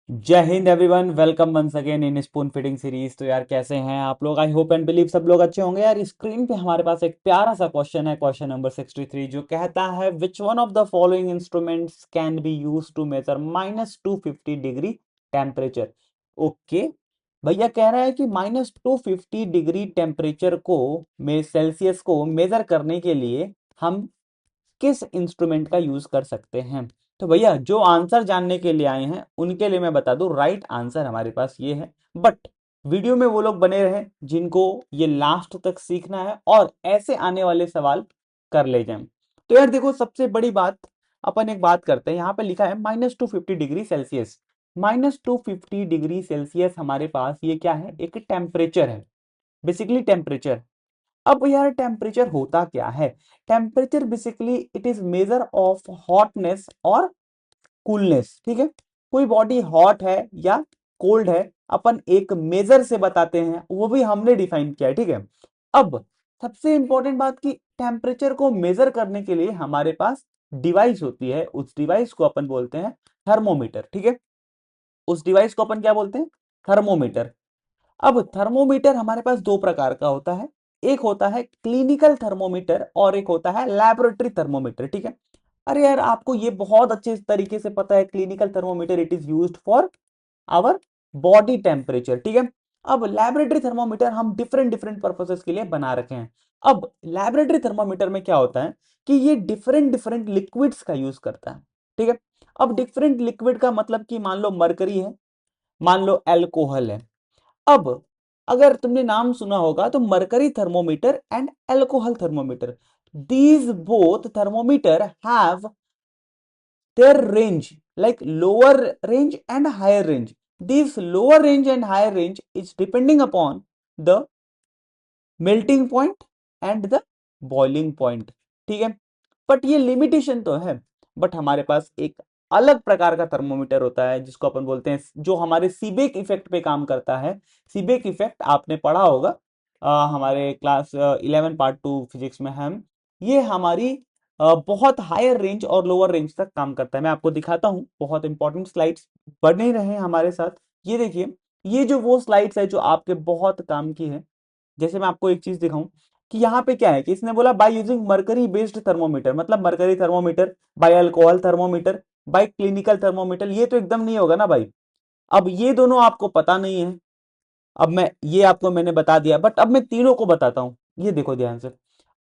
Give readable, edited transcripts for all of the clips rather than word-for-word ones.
जय Hind everyone, welcome once again in spoon feeding series. तो यार कैसे हैं आप लोग? आई होप एंड बिलीव सब लोग अच्छे होंगे। यार स्क्रीन पे हमारे पास एक प्यारा सा क्वेश्चन है, क्वेश्चन नंबर 63, जो कहता है which one of the following instruments can be use to measure -250 degree temperature. Okay, भैया कह रहा है कि -250 डिग्री टेम्परेचर को में सेल्सियस को मेजर करने के लिए हम किस इंस्ट्रूमेंट का यूज कर सकते हैं। तो भैया जो आंसर जानने के लिए आए हैं उनके लिए मैं बता दूं, राइट आंसर हमारे पास ये है। बट वीडियो में वो लोग बने रहे जिनको ये लास्ट तक सीखना है और ऐसे आने वाले सवाल कर ले जाएं। तो यार देखो, सबसे बड़ी बात, अपन एक बात करते हैं। यहाँ पे लिखा है -250 डिग्री सेल्सियस। -250 डिग्री सेल्सियस हमारे पास ये क्या है? एक टेम्परेचर है, बेसिकली टेम्परेचर। अब यार टेम्परेचर होता क्या है? Temperature basically it is measure of hotness और कूलनेस। ठीक है, कोई बॉडी हॉट है या कोल्ड है, अपन एक मेजर से बताते हैं, वो भी हमने डिफाइन किया है। ठीक है, अब सबसे इंपॉर्टेंट बात की टेम्परेचर को मेजर करने के लिए हमारे पास डिवाइस होती है, उस डिवाइस को अपन बोलते हैं थर्मोमीटर। ठीक है, उस डिवाइस को अपन क्या बोलते हैं? थर्मोमीटर। अब थर्मोमीटर हमारे पास दो प्रकार का होता है, एक होता है क्लिनिकल थर्मोमीटर और एक होता है लैबोरेटरी थर्मोमीटर। ठीक है, अरे यार आपको ये बहुत अच्छे तरीके से पता है, clinical thermometer it is used for our body temperature. ठीक है, अब लैबोरेटरी थर्मोमीटर हम डिफरेंट डिफरेंट पर्पसेस के लिए बना रखे हैं। अब लैबोरेटरी थर्मोमीटर में क्या होता है कि ये डिफरेंट डिफरेंट लिक्विड्स का यूज करता है। ठीक है, अब डिफरेंट लिक्विड का मतलब कि मान लो मरकरी है, मान लो एल्कोहल है। अब अगर तुमने नाम सुना होगा तो mercury thermometer and alcohol thermometer, these both thermometer have their range, like lower range and higher range. This lower range and higher range is depending upon the melting point and the boiling point. ठीक है, but ये limitation तो है। But हमारे पास एक अलग प्रकार का थर्मोमीटर होता है जिसको अपन बोलते हैं, जो हमारे सीबेक इफेक्ट पे काम करता है। सीबेक इफेक्ट आपने पढ़ा होगा, हमारे क्लास 11 पार्ट 2 फिजिक्स में। हम ये हमारी बहुत हायर रेंज और लोअर रेंज तक काम करता है। मैं आपको दिखाता हूँ, बहुत इंपॉर्टेंट स्लाइड्स बने रहे हमारे साथ। ये देखिए, ये जो वो स्लाइड्स है जो आपके बहुत काम की है। जैसे मैं आपको एक चीज दिखाऊं कि यहाँ पे क्या है कि इसने बोला by using mercury based thermometer, मतलब mercury thermometer, by alcohol thermometer, by clinical thermometer. ये तो एकदम नहीं होगा ना भाई। अब ये दोनों आपको पता नहीं है, अब मैं ये आपको मैंने बता दिया, बट अब मैं तीनों को बताता हूं। ये देखो ध्यान से,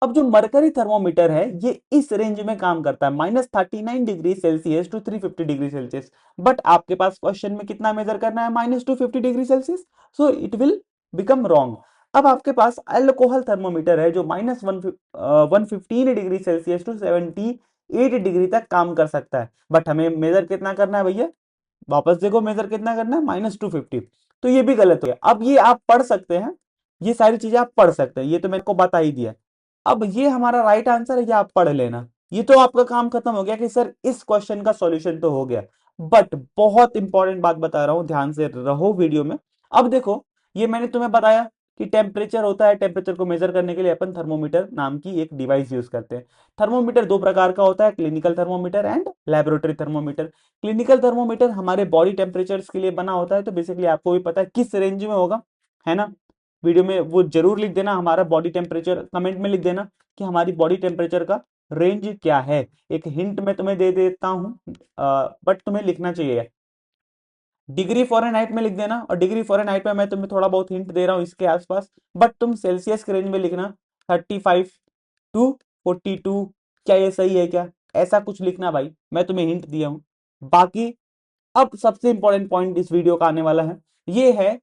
अब जो मरकरी थर्मोमीटर है ये इस रेंज में काम करता है, -39 degree Celsius to 350 degree Celsius. But आपके पास क्वेश्चन में कितना मेजर करना है? -250 degree Celsius, so it will become wrong. अब आपके पास अल्कोहल थर्मोमीटर है जो -115 डिग्री सेल्सियस टू 78 डिग्री तक काम कर सकता है। बट हमें मेजर कितना करना है भैया? वापस देखो, मेजर कितना करना है? -250। तो ये भी गलत हो गया। अब ये आप पढ़ सकते हैं, ये सारी चीजें आप पढ़ सकते हैं, ये तो मेरे को बता ही दिया। अब ये हमारा राइट आंसर है, ये आप पढ़ लेना। ये तो आपका काम खत्म हो गया कि सर इस क्वेश्चन का सॉल्यूशन तो हो गया। बट बहुत इंपॉर्टेंट बात बता रहा हूं, ध्यान से रहो वीडियो में। अब देखो, ये मैंने तुम्हें बताया कि टेम्परेचर होता है, टेम्परेचर को मेजर करने के लिए अपन थर्मोमीटर नाम की एक डिवाइस यूज करते हैं। थर्मोमीटर दो प्रकार का होता है, clinical thermometer and laboratory thermometer. Clinical thermometer हमारे बॉडी टेम्परेचर के लिए बना होता है, तो बेसिकली आपको भी पता है किस रेंज में होगा, है ना? वीडियो में वो जरूर लिख देना, हमारा बॉडी टेम्परेचर कमेंट में लिख देना कि हमारी बॉडी टेम्परेचर का रेंज क्या है। एक हिंट मैं तुम्हें दे देता हूं, बट तुम्हें लिखना चाहिए। डिग्री फ़ारेनहाइट में लिख देना, और डिग्री फ़ारेनहाइट में मैं तुम्हें थोड़ा बहुत हिंट दे रहा हूँ इसके आसपास, बट तुम सेल्सियस के रेंज में लिखना, 35 टू 42। क्या ये सही है क्या? ऐसा कुछ लिखना भाई, मैं तुम्हें हिंट दिया हूं। बाकी अब सबसे इंपॉर्टेंट पॉइंट इस वीडियो का आने वाला है, ये है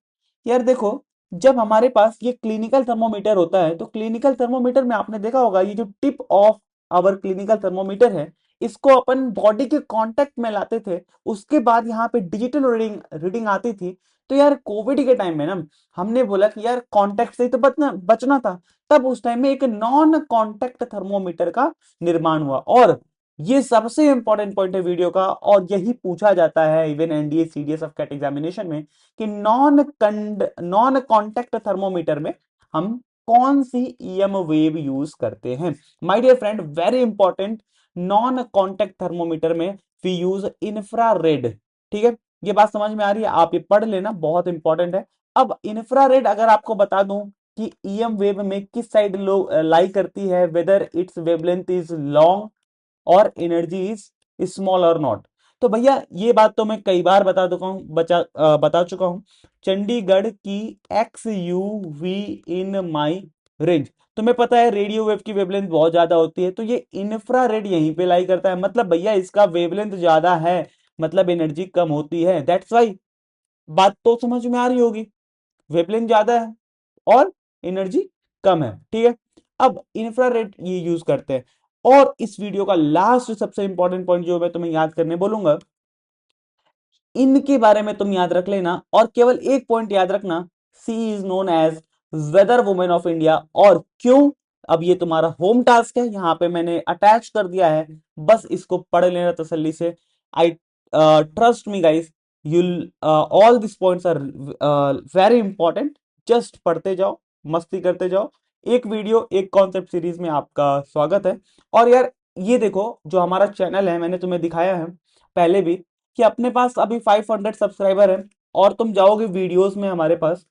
यार देखो, जब हमारे पास ये क्लिनिकल थर्मोमीटर होता है तो क्लिनिकल थर्मोमीटर में आपने देखा होगा ये जो tip of our clinical thermometer है, इसको अपन बॉडी के कांटेक्ट में लाते थे, उसके बाद यहाँ पे डिजिटल रीडिंग रीडिंग आती थी। तो यार कोविड के टाइम में ना हमने बोला कि यार कांटेक्ट से ही तो बचना बचना था, तब उस टाइम में एक नॉन कांटेक्ट थर्मोमीटर का निर्माण हुआ। और ये सबसे इंपॉर्टेंट पॉइंट है वीडियो का, और यही पूछा जाता है even NDA CDS of CAT examination में कि नॉन कांटेक्ट थर्मोमीटर में हम कौन सी ईएम वेव यूज करते हैं। My dear friend, very important, non contact thermometer में वी यूज इंफ्रारेड। ठीक है, ये बात समझ में आ रही है? आप ये पढ़ लेना, बहुत इंपॉर्टेंट है। अब इंफ्रारेड अगर आपको बता दूं कि ईएम वेव में किस साइड लाई करती है, whether it's wavelength is long और एनर्जी इज स्मॉल और नॉट। तो भैया ये बात तो मैं कई बार बता चुका हूं। चंडीगढ़ की X U V in my range. तुम्हें पता है रेडियो वेव की वेवलेंथ बहुत ज्यादा होती है, तो ये इंफ्रारेड यहीं पे लाई करता है, मतलब भैया इसका वेवलेंथ ज्यादा है, मतलब एनर्जी कम होती है, दैट्स वाई। बात तो समझ में आ रही होगी, वेवलेंथ ज्यादा है और एनर्जी कम है, ठीक है। अब इंफ्रारेड ये यूज करते हैं। और इस वीडियो का लास्ट सबसे इंपॉर्टेंट पॉइंट जो मैं तुम्हें याद करने बोलूंगा, इनके बारे में तुम याद रख लेना, और केवल एक पॉइंट याद रखना, she is known as weather women of India. और क्यों? अब ये तुम्हारा होम टास्क है, यहां पे मैंने अटैच कर दिया है, बस इसको पढ़ लेना तसल्ली से। I trust me guys, you all this points are very important. Just पढ़ते जाओ, मस्ती करते जाओ। एक वीडियो एक कॉन्सेप्ट सीरीज में आपका स्वागत है। और यार ये देखो, जो हमारा चैनल है, मैंने तुम्हें दिखाया है पहले भी कि अपने पास अभी 500 सब्सक्राइबर है, और तुम जाओगे वीडियोस में हमारे पास,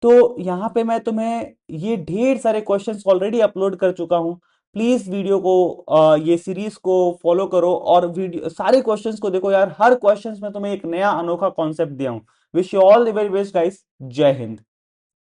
तो यहाँ पे मैं तुम्हें ये ढेर सारे क्वेश्चंस ऑलरेडी अपलोड कर चुका हूँ। प्लीज वीडियो को ये सीरीज को फॉलो करो, और वीडियो सारे क्वेश्चंस को देखो यार, हर क्वेश्चंस में तुम्हें एक नया अनोखा कॉन्सेप्ट दिया हूँ। Wish you all the very best guys, जय हिंद।